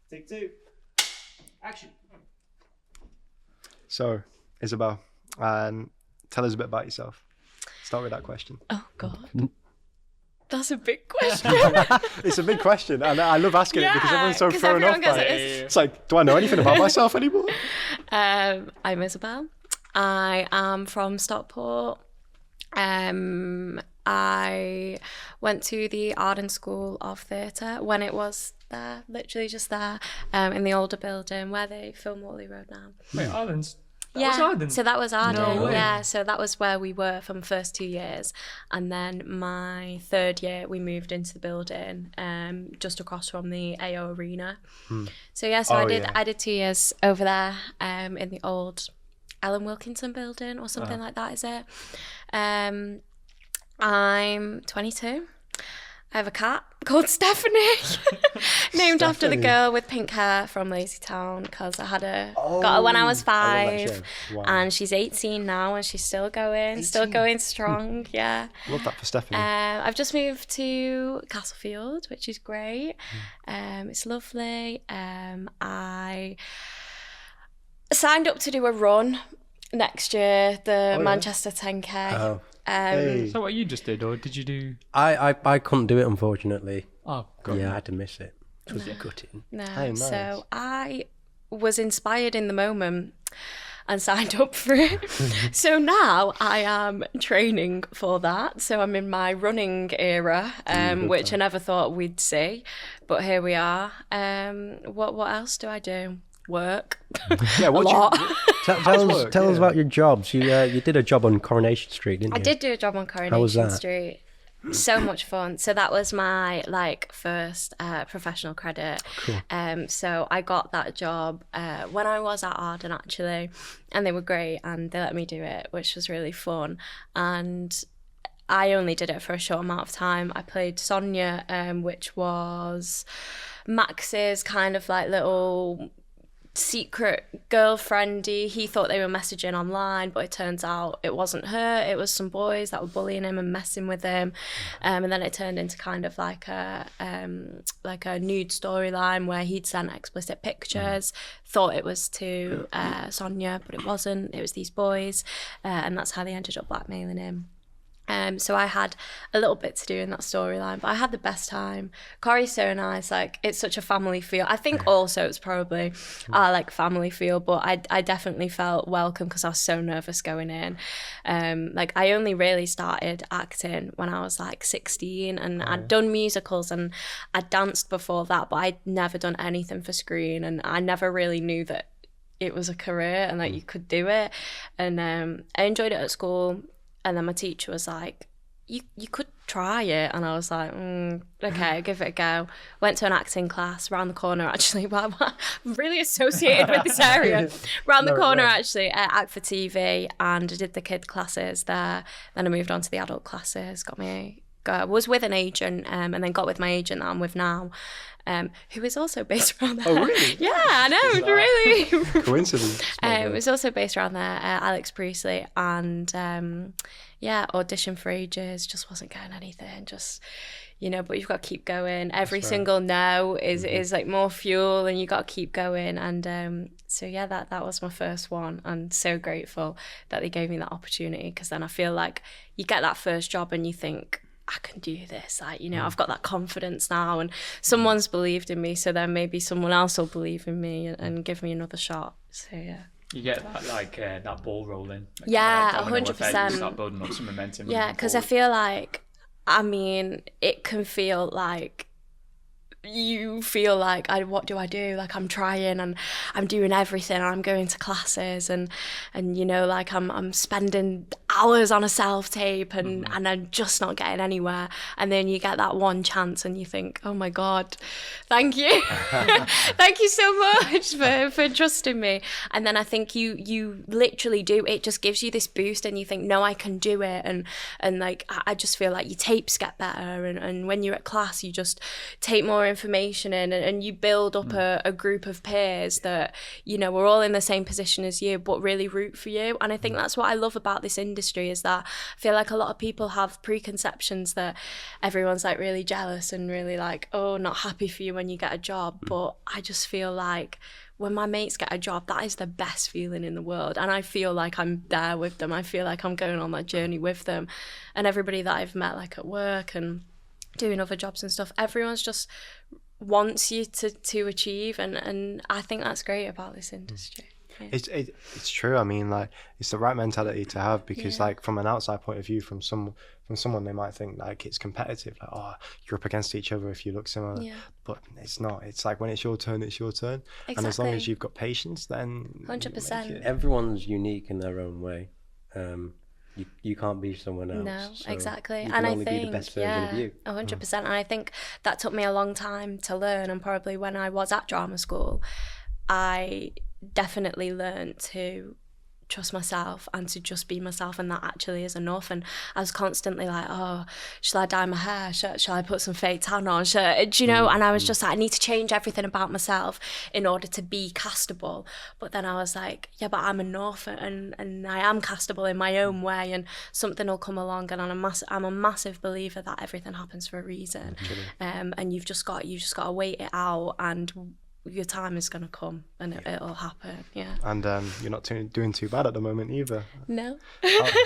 Take 2. Action. So, Isabelle, tell us a bit about yourself. Start with that question. Oh, God. That's a big question. It's a big question, and I love asking it because everyone's so thrown off by it. It's like, do I know anything about myself anymore? I'm Isabelle. I am from Stockport. I went to the Arden School of Theatre when it was there, literally just there, in the older building where they film Wally Road now. Wait, Arden's? That was Arden? So that was Arden. No way. Yeah, so that was where we were from the first 2 years. And then my 3rd year, we moved into the building just across from the AO Arena. So yeah, so I did 2 years over there in the old Ellen Wilkinson building or something like that, is it? I'm 22. I have a cat called Stephanie, named after the girl with pink hair from Lazy Town, because I had got her when I was 5, and she's 18 now, and she's still going strong. Yeah, Love that for Stephanie. I've just moved to Castlefield, which is great. It's lovely. I signed up to do a run next year, the Manchester 10K. Oh. Is that what you just did, or did you do? I couldn't do it, unfortunately. Oh, God. Yeah, I had to miss it. It was gutting. No, Oh, nice. So I was inspired in the moment and signed up for it. So now I am training for that. So I'm in my running era, which I never thought we'd see, but here we are. What else do I do? Work. Yeah, what Tell us about your jobs. You did a job on Coronation Street, didn't you? I did do a job on Coronation How was that? Street. So much fun. So that was my first professional credit. Cool. So I got that job when I was at Arden, actually, and they were great and they let me do it, which was really fun. And I only did it for a short amount of time. I played Sonia, which was Max's kind of like little secret girlfriendy. He thought they were messaging online, but it turns out it wasn't her, it was some boys that were bullying him and messing with him, and then it turned into kind of like a nude storyline where he'd sent explicit pictures, thought it was to Sonia, but it wasn't, it was these boys, and that's how they ended up blackmailing him. So I had a little bit to do in that storyline, but I had the best time. Corey's so nice, like it's such a family feel. I think also it's probably like family feel, but I definitely felt welcome because I was so nervous going in. Like I only really started acting when I was like 16, and I'd done musicals and I'd danced before that, but I'd never done anything for screen, and I never really knew that it was a career and that you could do it. And I enjoyed it at school. And then my teacher was like, you could try it. And I was like, okay, give it a go. Went to an acting class around the corner, actually. Wow, I'm really associated with this area. Around the corner, actually, Act for TV. And I did the kid classes there. Then I moved on to the adult classes, was with an agent, and then got with my agent that I'm with now, who is also based around there. Oh, really? Yeah, I know, really. Coincidence. It was also based around there, Alex Priestley, and auditioned for ages, just wasn't getting anything, just, but you've got to keep going. Every single no is like more fuel, and you got to keep going. And so yeah, that was my first one, and so grateful that they gave me that opportunity, because then I feel like you get that first job and you think, I can do this, like, I've got that confidence now, and someone's believed in me, so then maybe someone else will believe in me and give me another shot. So yeah. You get that that ball rolling. Yeah, 100%. You start building up some momentum. Yeah, because I feel like, it can feel like you feel like, what do I do? Like I'm trying and I'm doing everything, and I'm going to classes and like I'm spending hours on a self-tape and I'm just not getting anywhere. And then you get that one chance and you think, oh my God, thank you. Thank you so much for trusting me. And then I think you literally do, it just gives you this boost and you think, no, I can do it. And like, I just feel like your tapes get better. And when you're at class, you just take more information in and you build up a group of peers that, we're all in the same position as you, but really root for you. And I think that's what I love about this industry, industry is that I feel like a lot of people have preconceptions that everyone's like really jealous and really like, oh, not happy for you when you get a job. But I just feel like when my mates get a job, that is the best feeling in the world. And I feel like I'm there with them. I feel like I'm going on that journey with them. And everybody that I've met like at work and doing other jobs and stuff, everyone's just wants you to achieve, and I think that's great about this industry. Yeah. It's true. I mean, like, it's the right mentality to have, because like from an outside point of view, from someone they might think like it's competitive, like, oh, you're up against each other if you look similar. But it's not. It's like when it's your turn, it's your turn. Exactly. And as long as you've got patience, then 100%. Everyone's unique in their own way. You can't be someone else. No, so exactly. You can and only I think, be the best version of you. 100%. And I think that took me a long time to learn. And probably when I was at drama school, I definitely learned to trust myself and to just be myself, and that actually is enough. And I was constantly like, oh, shall I dye my hair? Shall I put some fake tan on? Do you know? And I was just like, I need to change everything about myself in order to be castable. But then I was like, yeah, but I'm enough, and I am castable in my own way, and something will come along. And I'm a massive believer that everything happens for a reason. And you've just got to wait it out, and your time is going to come, and it'll happen. Yeah. And you're not doing too bad at the moment either. No.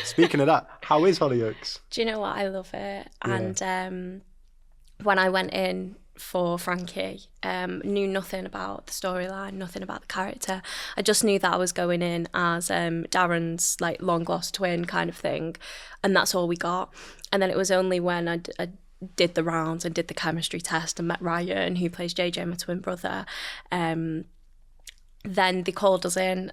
Speaking of that, how is Hollyoaks? Do you know what? I love it. Yeah. And when I went in for Frankie, knew nothing about the storyline, nothing about the character. I just knew that I was going in as Darren's like long lost twin kind of thing, and that's all we got. And then it was only when I did the rounds and did the chemistry test and met Ryan, who plays JJ, my twin brother, then they called us in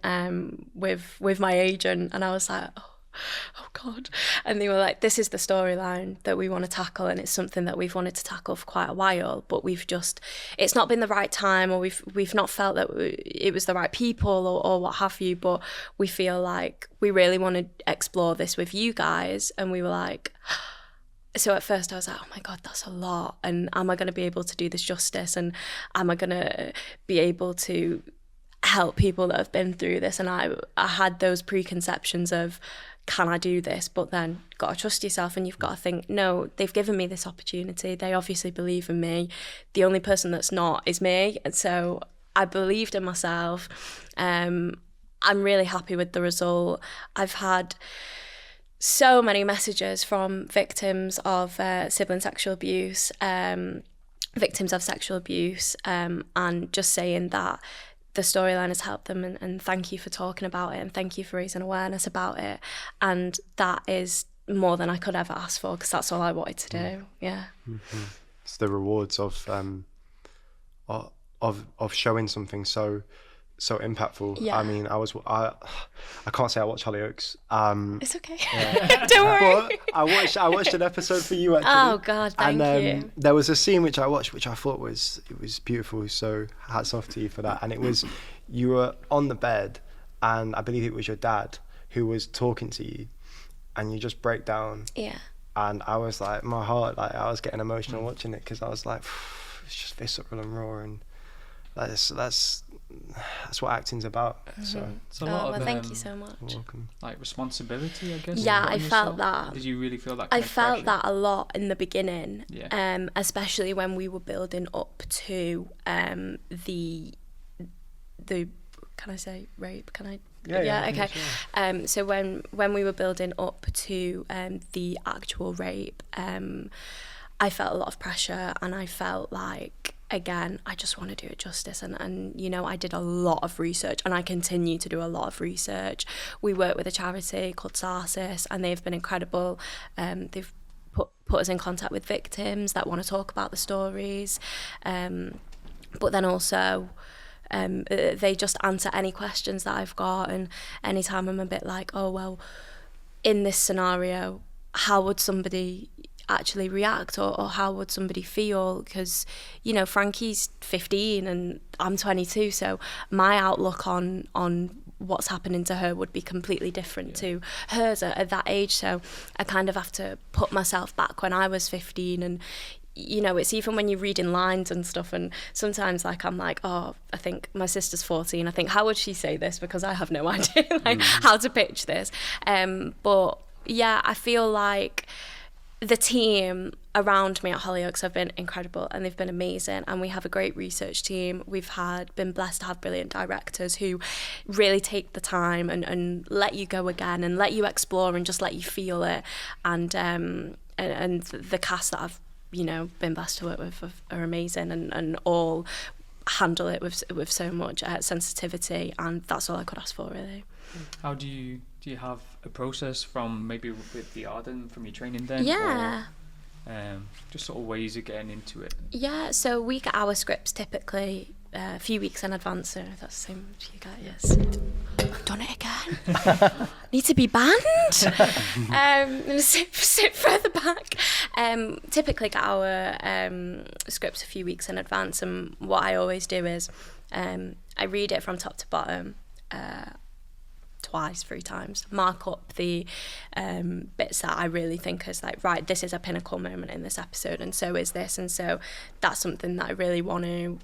with my agent, and I was like, oh God. And they were like, this is the storyline that we want to tackle, and it's something that we've wanted to tackle for quite a while, but it's not been the right time, or we've not felt that it was the right people or what have you, but we feel like we really want to explore this with you guys. And we were like, so at first I was like, oh my God, that's a lot. And am I going to be able to do this justice? And am I going to be able to help people that have been through this? And I had those preconceptions of, can I do this? But then got to trust yourself, and you've got to think, no, they've given me this opportunity. They obviously believe in me. The only person that's not is me. And so I believed in myself. I'm really happy with the result. I've had so many messages from victims of sibling sexual abuse, victims of sexual abuse, and just saying that the storyline has helped them, and thank you for talking about it, and thank you for raising awareness about it. And that is more than I could ever ask for, because that's all I wanted to do. Yeah. Mm-hmm. It's the rewards of showing something so impactful. Yeah. I mean, I can't say I watch Hollyoaks. It's okay. Yeah. Don't worry. But I watched an episode for you, actually. Oh God, thank you. There was a scene which I watched, which I thought was beautiful. So hats off to you for that. And it was, you were on the bed, and I believe it was your dad who was talking to you, and you just break down. Yeah. And I was like, my heart, like, I was getting emotional watching it, because I was like, it's just visceral and raw, and that's what acting's about. Mm-hmm. So it's a lot of thank you so much. You're welcome. Like responsibility, I guess. Yeah, I felt that. Did you really feel that? I felt that a lot in the beginning. Yeah. Especially when we were building up to the can I say rape? Can I? Yeah, okay. Sure. So when we were building up to the actual rape, I felt a lot of pressure, and I felt like, again, I just want to do it justice, and you know, I did a lot of research, and I continue to do a lot of research. We work with a charity called Sarsis, and they've been incredible. They've put us in contact with victims that want to talk about the stories, but then also they just answer any questions that I've got. And anytime I'm a bit like, oh well, in this scenario, how would somebody actually react, or how would somebody feel? Because, you know, Frankie's 15 and I'm 22, so my outlook on what's happening to her would be completely different to hers at that age. So I kind of have to put myself back when I was 15, and you know, it's even when you're reading lines and stuff, and sometimes like I'm like, oh, I think my sister's 14, I think, how would she say this, because I have no idea how to pitch this, but yeah, I feel like the team around me at Hollyoaks have been incredible, and they've been amazing, and we have a great research team. We've been blessed to have brilliant directors who really take the time and let you go again and let you explore and just let you feel it. And the cast that I've been blessed to work with are amazing, and all handle it with so much sensitivity, and that's all I could ask for, really. How do you have a process from maybe with the Arden from your training then? Yeah. Or, just sort of ways of getting into it? Yeah, so we get our scripts typically a few weeks in advance, so that's the same as you get, yes. I've done it again. Need to be banned. I'm going to sit further back. Typically get our scripts a few weeks in advance, and what I always do is I read it from top to bottom, 3 times, mark up the bits that I really think is like, right, this is a pinnacle moment in this episode, and so is this, and so that's something that I really want to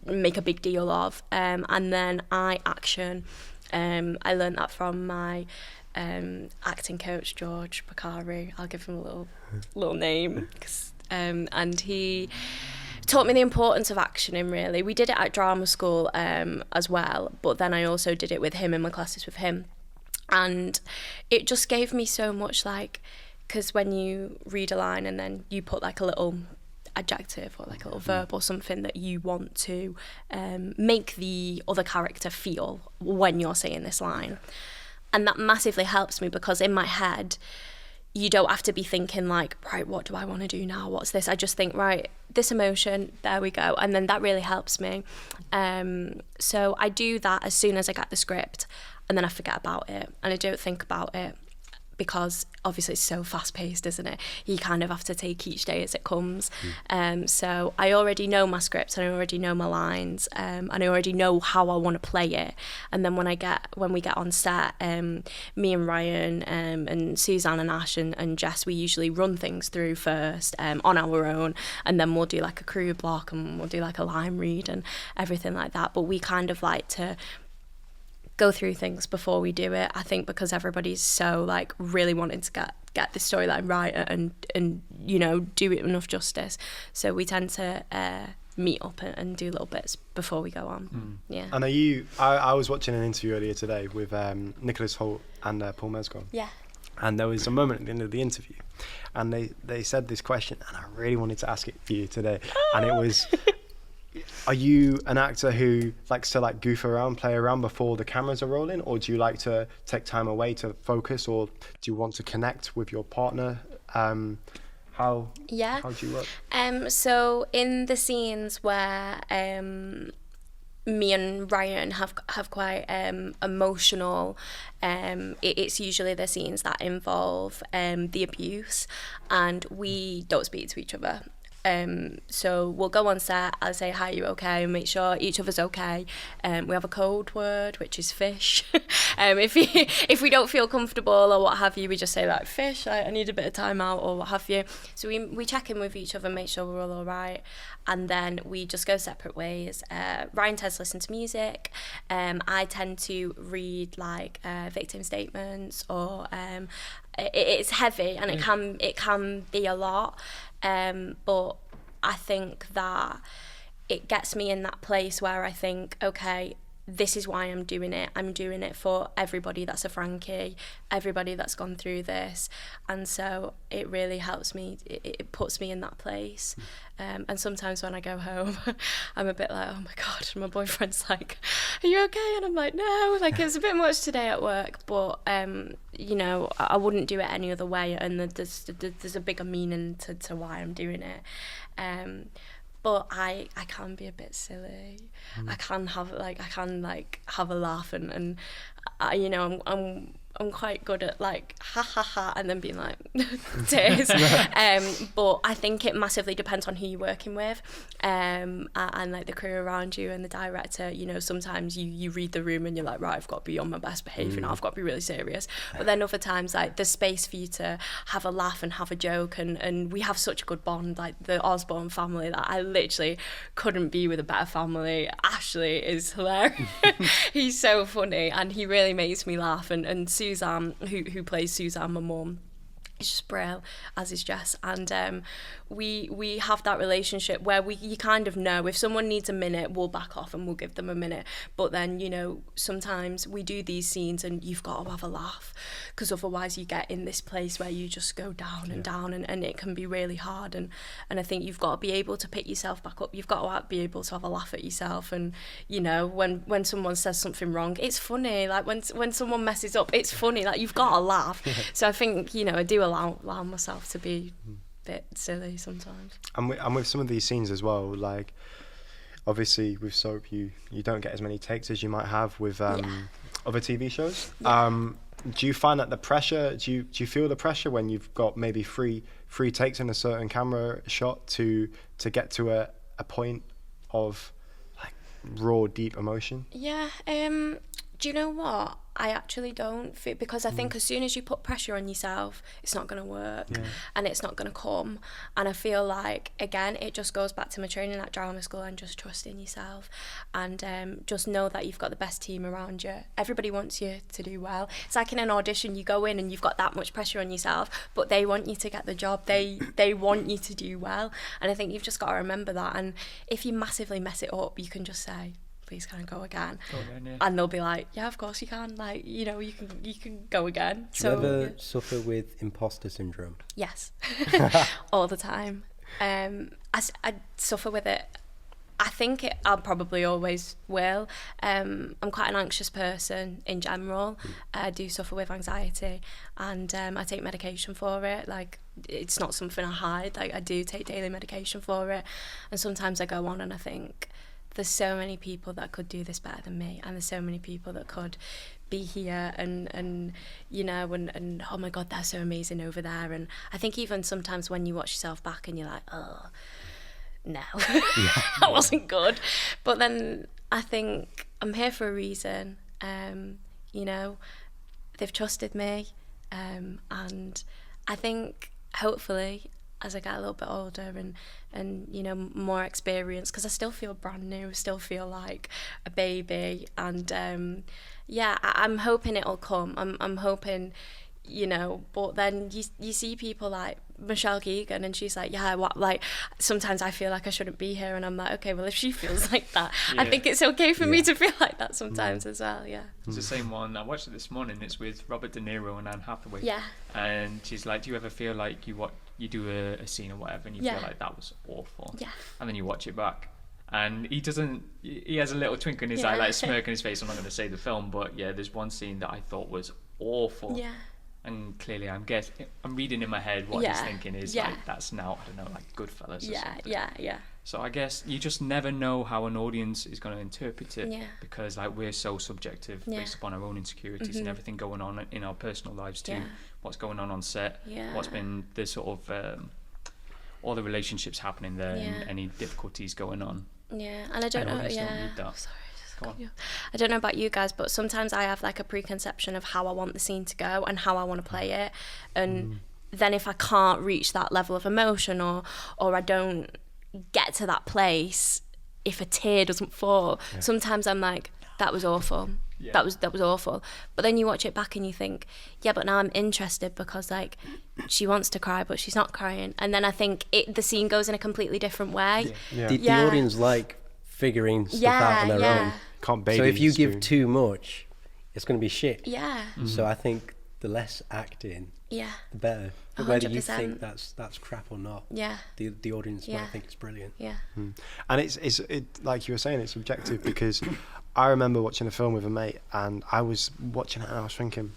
make a big deal of, and then I action. I learned that from my acting coach, George Bakari. I'll give him a little name, and he taught me the importance of actioning, really. We did it at drama school as well, but then I also did it with him in my classes with him. And it just gave me so much, because when you read a line and then you put like a little adjective or like a little verb or something that you want to make the other character feel when you're saying this line. And that massively helps me, because in my head, you don't have to be thinking like, right, what do I want to do now? What's this? I just think, right, this emotion, there we go. And then that really helps me. So I do that as soon as I get the script, and then I forget about it and I don't think about it, because obviously it's so fast paced, isn't it? You kind of have to take each day as it comes. So I already know my scripts, and I already know my lines, and I already know how I want to play it. And then when we get on set, me and Ryan and Suzanne and Ash and Jess, we usually run things through first on our own, and then we'll do like a crew block, and we'll do like a line read and everything like that. But we kind of like to go through things before we do it, I think, because everybody's so like really wanting to get this storyline right and do it enough justice. So we tend to meet up and do little bits before we go on. Yeah. And I was watching an interview earlier today with Nicholas Hoult and Paul Mescal. Yeah. And there was a moment at the end of the interview, and they said this question, and I really wanted to ask it for you today. And it was, are you an actor who likes to like goof around, play around before the cameras are rolling, or do you like to take time away to focus, or do you want to connect with your partner? How do you work? So in the scenes where me and Ryan have quite emotional, it's usually the scenes that involve the abuse, and we don't speak to each other. So we'll go on set, I'll say, hi, you okay? And make sure each other's okay. We have a code word, which is fish. If we don't feel comfortable or what have you, we just say like, fish, I need a bit of time out or what have you. So we check in with each other, make sure we're all right. And then we just go separate ways. Ryan tends to listen to music. I tend to read like victim statements, or it's heavy and it can be a lot. But I think that it gets me in that place where I think, okay, this is why I'm doing it. I'm doing it for everybody that's a Frankie, everybody that's gone through this. And so it really helps me, it puts me in that place. And sometimes when I go home, I'm a bit like, oh my God, and my boyfriend's like, are you okay? And I'm like, no, like it was a bit much today at work, but I wouldn't do it any other way. And there's a bigger meaning to why I'm doing it. But I can be a bit silly. I can have a laugh and I'm quite good at like ha ha ha and then being like tears. But I think it massively depends on who you're working with, and like the crew around you and the director. Sometimes you read the room and you're like, right, I've got to be on my best behaviour now. I've got to be really serious. But then other times, like there's space for you to have a laugh and have a joke, and we have such a good bond, like the Osborne family, that I literally couldn't be with a better family. Ashley is hilarious. He's so funny and he really makes me laugh, and Susan Suzanne, who plays Suzanne, my mum. It's just brilliant, as is Jess, and we have that relationship where you kind of know if someone needs a minute, we'll back off and we'll give them a minute. But then, you know, sometimes we do these scenes and you've got to have a laugh, because otherwise you get in this place where you just go down and down, and it can be really hard. And I think you've got to be able to pick yourself back up. You've got to be able to have a laugh at yourself. And, you know, when someone says something wrong, it's funny. Like when someone messes up, it's funny. Like, you've got to laugh. So I think, you know, I do allow myself to be a bit silly sometimes. And with some of these scenes as well, like obviously with soap you don't get as many takes as you might have with other TV shows. Do you find that the pressure, do you feel the pressure when you've got maybe three takes in a certain camera shot to get to a point of like raw deep emotion? Do you know what? I actually don't feel, because I think as soon as you put pressure on yourself, it's not going to work and it's not going to come. And I feel like, again, it just goes back to my training at drama school and just trust in yourself and just know that you've got the best team around you. Everybody wants you to do well. It's like in an audition, you go in and you've got that much pressure on yourself, but they want you to get the job. They want you to do well. And I think you've just got to remember that. And if you massively mess it up, you can just say, please can I go again? And they'll be like, yeah, of course you can. Like, you know, you can go again. Do you ever suffer with imposter syndrome? Yes, all the time. I suffer with it. I think I probably always will. I'm quite an anxious person in general. I do suffer with anxiety, and I take medication for it. Like, it's not something I hide. Like, I do take daily medication for it, and sometimes I go on and I think, there's so many people that could do this better than me, and there's so many people that could be here and you know, and oh my God, they're so amazing over there. And I think even sometimes when you watch yourself back and you're like, oh no, that wasn't good. But then I think I'm here for a reason. You know, they've trusted me, and I think hopefully as I get a little bit older and you know, more experience, because I still feel brand new, still feel like a baby, and I'm hoping it'll come. I'm hoping, you know, but then you see people like Michelle Keegan, and she's like, like sometimes I feel like I shouldn't be here, and I'm like, okay, well, if she feels like that, I think it's okay for me to feel like that sometimes as well. It's the same one, I watched it this morning, it's with Robert De Niro and Anne Hathaway, and she's like, do you ever feel like you do a scene or whatever and you feel like that was awful, and then you watch it back and he has a little twinkle in his eye, like a smirk on his face. I'm not going to say the film, but there's one scene that I thought was awful, and clearly I'm reading in my head what he's thinking is like, that's now, I don't know, like Goodfellas or something. So I guess you just never know how an audience is going to interpret it, because like we're so subjective based upon our own insecurities and everything going on in our personal lives too, what's going on set, what's been the sort of all the relationships happening there and any difficulties going on. And I don't know, I don't know about you guys, but sometimes I have like a preconception of how I want the scene to go and how I want to play it, and then if I can't reach that level of emotion or I don't get to that place, if a tear doesn't fall, sometimes I'm like, that was awful. That was awful. But then you watch it back and you think, but now I'm interested, because like she wants to cry but she's not crying, and then I think the scene goes in a completely different way. The audience like figuring stuff out on their own. Can't baby so if you spoon. give too much, it's going to be shit. So I think the less acting, the better. 100%. Whether you think that's crap or not, the audience might think it's brilliant. And it's like you were saying, it's subjective, because I remember watching a film with a mate, and I was watching it and I was thinking,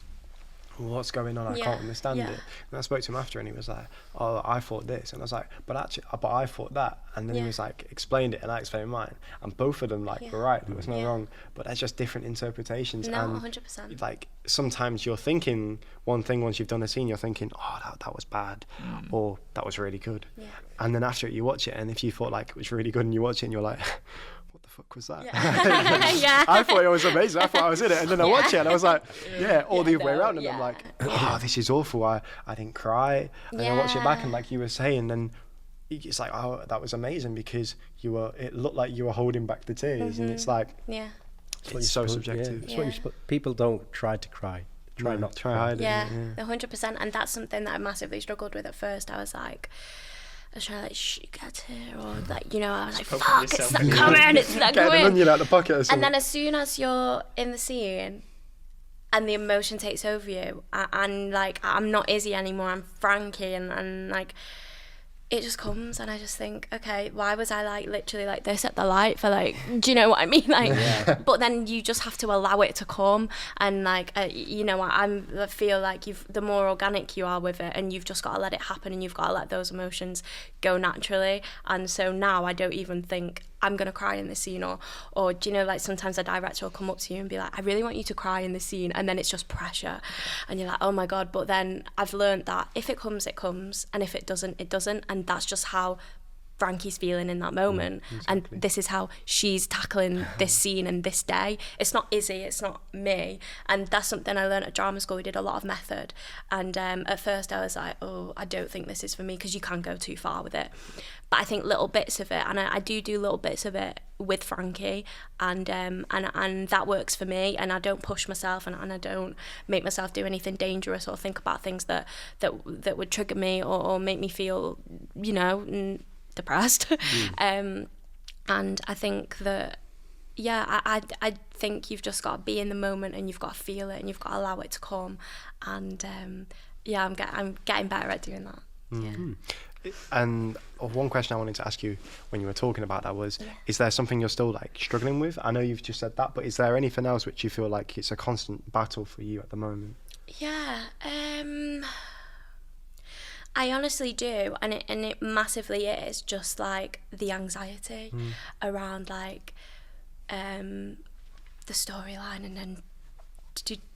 what's going on? I can't understand it. And I spoke to him after, and he was like, oh, I thought this, and I was like, but I thought that. And then he was like, explained it, and I explained mine, and both of them like were right, there was no wrong, but that's just different interpretations. No, and 100%. like sometimes you're thinking one thing, once you've done a scene you're thinking, oh, that was bad, or that was really good, and then after it you watch it, and if you thought like it was really good and you watch it and you're like, what the fuck was that? I thought it was amazing, I thought I was in it, and then I watch it and I was like, or the other way around, and I'm like, oh, this is awful, I didn't cry, and then I watch it back, and like you were saying, then it's like, oh, that was amazing, because it looked like you were holding back the tears, and it's like, it's so subjective. People don't try to cry, try not to try hide it. Yeah, 100%. And that's something that I massively struggled with at first. I was like, I was trying to like, shh, get here, or like, you know, I was like, fuck, it's not coming, it's not going. Get an onion out the pocket or something. And then as soon as you're in the scene and the emotion takes over you, and like, I'm not Izzy anymore, I'm Frankie, and like, it just comes, and I just think, okay, why was I like literally like this at the light for like, do you know what I mean? Like, but then you just have to allow it to come, and like, you know, I feel like the more organic you are with it, and you've just got to let it happen, and you've got to let those emotions go naturally. And so now I don't even think I'm gonna cry in this scene, or do you know, like sometimes a director will come up to you and be like, I really want you to cry in this scene, and then it's just pressure, and you're like, oh my god. But then I've learned that if it comes, it comes, and if it doesn't, it doesn't, and that's just how Frankie's feeling in that moment. Exactly. And this is how she's tackling this scene and this day. It's not Izzy, it's not me. And that's something I learned at drama school. We did a lot of method, and at first I was like, oh, I don't think this is for me, because you can go too far with it. But I think little bits of it, and I do little bits of it with Frankie, and that works for me, and I don't push myself, and I don't make myself do anything dangerous or think about things that would trigger me or make me feel, you know, depressed. And I think that, yeah, I think you've just got to be in the moment, and you've got to feel it, and you've got to allow it to come. And yeah, I'm getting better at doing that. Mm-hmm. And one question I wanted to ask you when you were talking about that was, is there something you're still like struggling with? I know you've just said that, but is there anything else which you feel like it's a constant battle for you at the moment? Yeah, I honestly do, and it massively is just like the anxiety around like the storyline, and then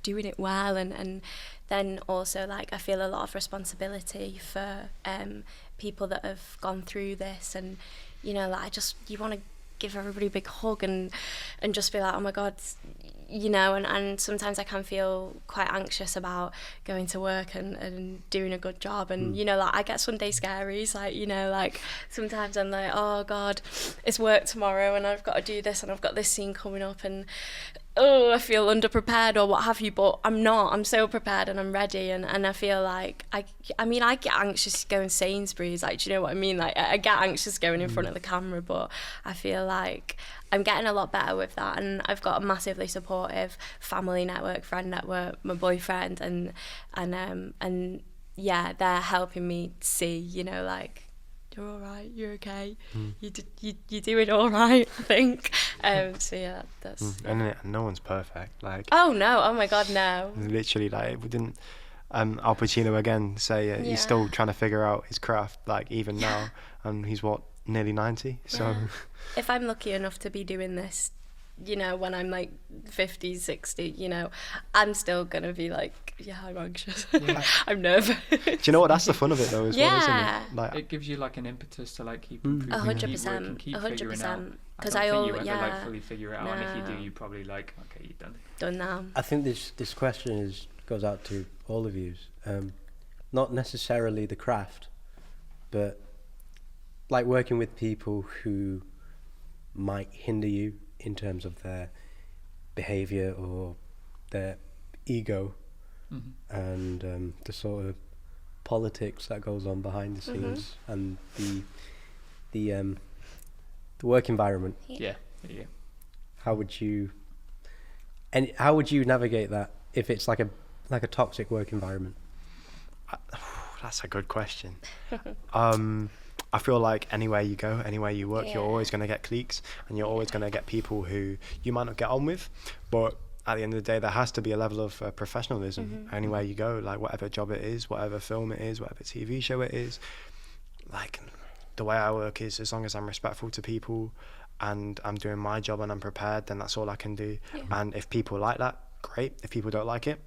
doing it well, and then also like I feel a lot of responsibility for people that have gone through this, and you know, like you want to give everybody a big hug and just be like, oh my god, you know, and sometimes I can feel quite anxious about going to work and doing a good job, and you know, like I get Sunday scaries, like, you know, like sometimes I'm like, oh god, it's work tomorrow and I've got to do this, and I've got this scene coming up, and oh, I feel underprepared or what have you, but I'm not. I'm so prepared and I'm ready, and I feel like I mean I get anxious going Sainsbury's, like, do you know what I mean? Like I get anxious going in front of the camera, but I feel like I'm getting a lot better with that, and I've got a massively supportive family network, friend network, my boyfriend, and yeah, they're helping me see, you know, like, you're all right, you're okay, you're doing all right, I think. So yeah, that's and no one's perfect, like, oh no, oh my god, no, literally, like, we didn't Al Pacino again say he's still trying to figure out his craft, like, even now, and he's what, nearly 90, so if I'm lucky enough to be doing this, you know, when I'm like 50, 60, you know, I'm still gonna be like, yeah, I'm anxious. I'm nervous. Do you know what? That's the fun of it, though, as well, isn't it? Like, it gives you like an impetus to like keep improving, 100%, keep figuring out. Because I don't think you you ever like fully figure it out, and if you do, you probably like, okay, you're done. Done now. I think this question goes out to all of you. Not necessarily the craft, but like working with people who might hinder you in terms of their behaviour or their ego, and the sort of politics that goes on behind the scenes, and the work environment. Yeah. How would you navigate that if it's like a toxic work environment? That's a good question. I feel like anywhere you go, anywhere you work, you're always going to get cliques, and you're always going to get people who you might not get on with, but at the end of the day, there has to be a level of professionalism anywhere you go, like whatever job it is, whatever film it is, whatever TV show it is. Like, the way I work is, as long as I'm respectful to people and I'm doing my job and I'm prepared, then that's all I can do. And if people like that, great. If people don't like it,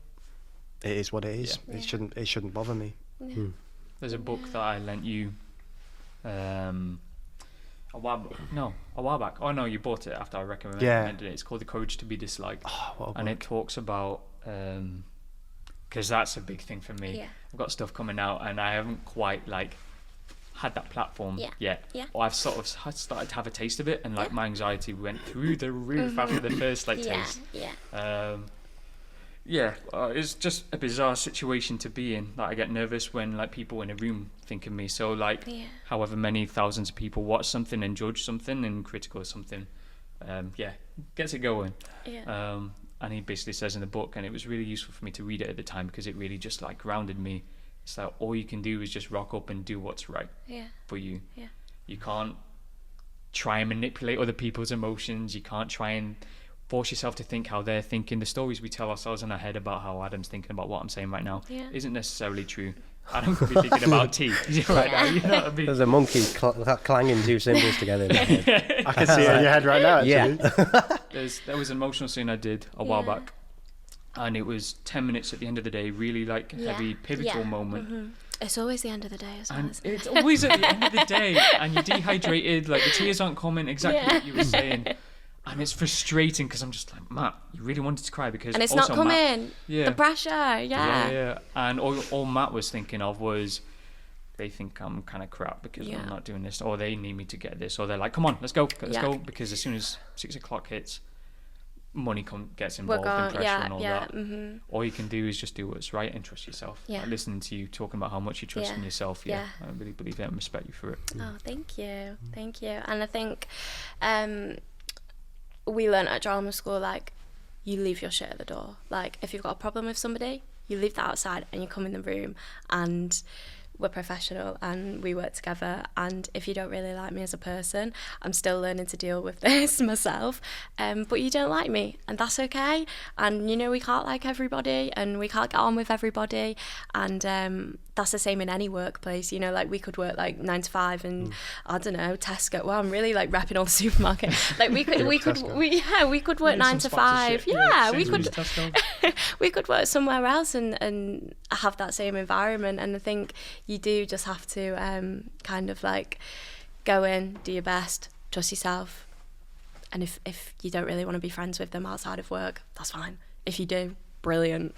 it is what it is. It shouldn't bother me. There's a book that I lent you a while back. Oh no, you bought it after I recommended it. It's called The Courage to Be Disliked. And it talks about, because that's a big thing for me. I've got stuff coming out and I haven't quite like had that platform yet. Or I've sort of started to have a taste of it, and like my anxiety went through the roof after the first like taste. Yeah, it's just a bizarre situation to be in. Like, I get nervous when like people in a room think of me. So like, however many thousands of people watch something and judge something and critical of something, gets it going. Yeah. And he basically says in the book, and it was really useful for me to read it at the time because it really just like grounded me. It's like all you can do is just rock up and do what's right for you. Yeah. You can't try and manipulate other people's emotions. You can't try and force yourself to think how they're thinking. The stories we tell ourselves in our head about how Adam's thinking about what I'm saying right now isn't necessarily true. Adam could be thinking about tea right now. You know what I mean? There's a monkey clanging two cymbals together in my head. I can see it in your head right now, actually. Yeah. There was an emotional scene I did a while back, and it was 10 minutes at the end of the day, really like heavy, pivotal moment. Mm-hmm. It's always the end of the day as well, isn't it? It's always at the end of the day, and you're dehydrated, like the tears aren't coming, exactly what you were saying. And it's frustrating because I'm just like, Matt, you really wanted to cry because... And it's also not coming. The pressure, Yeah. And all Matt was thinking of was, they think I'm kind of crap because I'm not doing this, or they need me to get this, or they're like, come on, let's go, because as soon as 6 o'clock hits, money gets involved and pressure and all that. Mm-hmm. All you can do is just do what's right and trust yourself. Like listening to you talking about how much you trust in yourself, I really believe it and respect you for it. Oh, thank you. And I think... we learn at drama school, like, you leave your shit at the door. Like, if you've got a problem with somebody, you leave that outside and you come in the room, and we're professional and we work together. And if you don't really like me as a person, I'm still learning to deal with this myself, but you don't like me, and that's okay. And you know, we can't like everybody and we can't get on with everybody, and that's the same in any workplace. You know, like, we could work like 9 to 5 and I don't know, Tesco. Well, I'm really like repping all the supermarket. Like, we could work 9 to 5. We could work somewhere else and have that same environment. And I think you do just have to kind of like go in, do your best, trust yourself. And if you don't really want to be friends with them outside of work, that's fine. If you do, brilliant.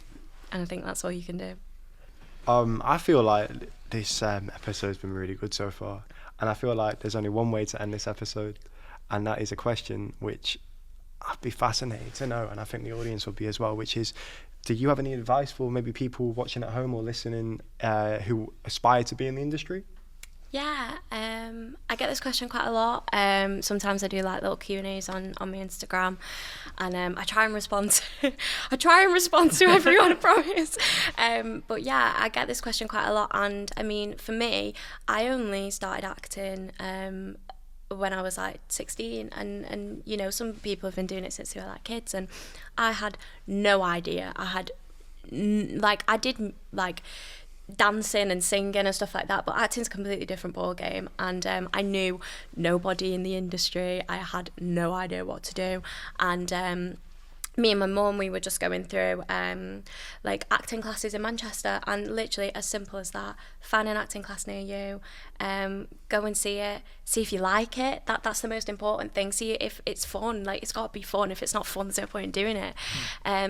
And I think that's all you can do. I feel like this episode's been really good so far, and I feel like there's only one way to end this episode, and that is a question which I'd be fascinated to know, and I think the audience would be as well, which is, do you have any advice for maybe people watching at home or listening who aspire to be in the industry? Yeah, I get this question quite a lot. Sometimes I do like little Q&As on my Instagram, and I try and respond to everyone, I promise. But yeah, I get this question quite a lot, and I mean, for me, I only started acting when I was like 16, and you know, some people have been doing it since they were like kids, and I had no idea. I did like dancing and singing and stuff like that, but acting's a completely different ball game, and I knew nobody in the industry. I had no idea what to do, and me and my mum, we were just going through like acting classes in Manchester, and literally as simple as that, find an acting class near you, go and see it, see if you like it. That's the most important thing. See if it's fun. Like, it's got to be fun. If it's not fun, there's no point in doing it.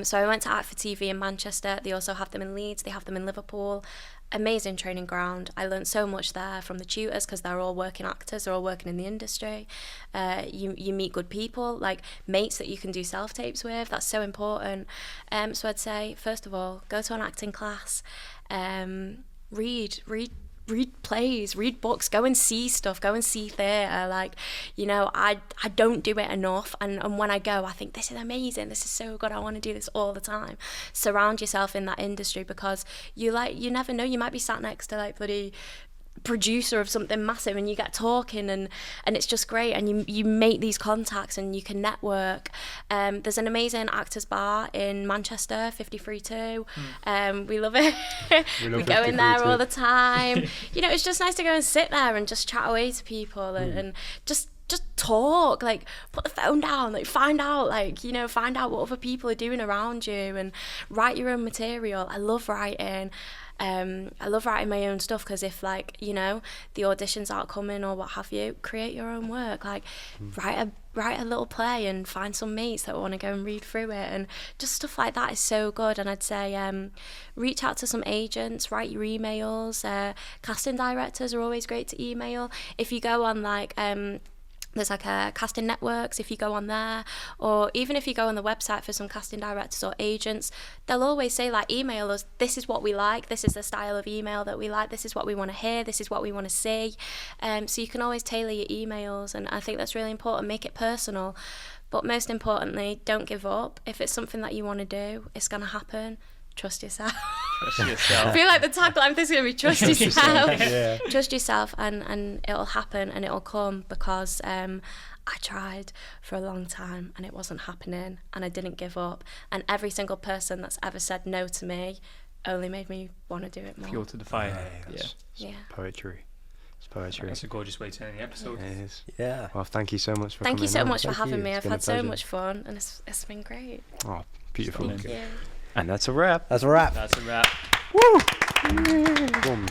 So I went to Act for TV in Manchester. They also have them in Leeds, they have them in Liverpool. Amazing training ground. I learned so much there from the tutors, because they're all working actors, they're all working in the industry. You meet good people, like mates that you can do self-tapes with. That's so important. So I'd say, first of all, go to an acting class, read plays, read books, go and see stuff, go and see theatre. Like, you know, I don't do it enough, and when I go, I think, this is amazing, this is so good, I want to do this all the time. Surround yourself in that industry, because you never know, you might be sat next to like bloody producer of something massive, and you get talking, and it's just great, and you make these contacts and you can network. There's an amazing actors bar in Manchester, 53-2. We love it. We go in there all the time. You know, it's just nice to go and sit there and just chat away to people, and just talk, like put the phone down, like find out what other people are doing around you, and write your own material. I love writing. I love writing my own stuff, because if, like, you know, the auditions aren't coming or what have you, create your own work. Like, write a little play and find some mates that want to go and read through it, and just stuff like that is so good. And I'd say reach out to some agents, write your emails. Casting directors are always great to email. If you go on like There's like a casting networks, if you go on there, or even if you go on the website for some casting directors or agents, they'll always say, like, email us, this is what we like, this is the style of email that we like, this is what we want to hear, this is what we want to see. So you can always tailor your emails, and I think that's really important. Make it personal. But most importantly, don't give up. If it's something that you want to do, it's going to happen. Trust yourself. Trust yourself. I feel like the tagline is going to be trust yourself. Yeah. Trust yourself, and it'll happen and it'll come, because I tried for a long time and it wasn't happening, and I didn't give up. And every single person that's ever said no to me only made me want to do it more. Fuel to the fire. Yeah. Poetry. It's poetry. That's a gorgeous way to end the episode. It is. Yeah. Well, thank you so much for coming. Thank you so much for having me. I've had so much fun, and it's been great. Oh, beautiful. Thank you. And that's a wrap. That's a wrap. That's a wrap. Woo! Boom.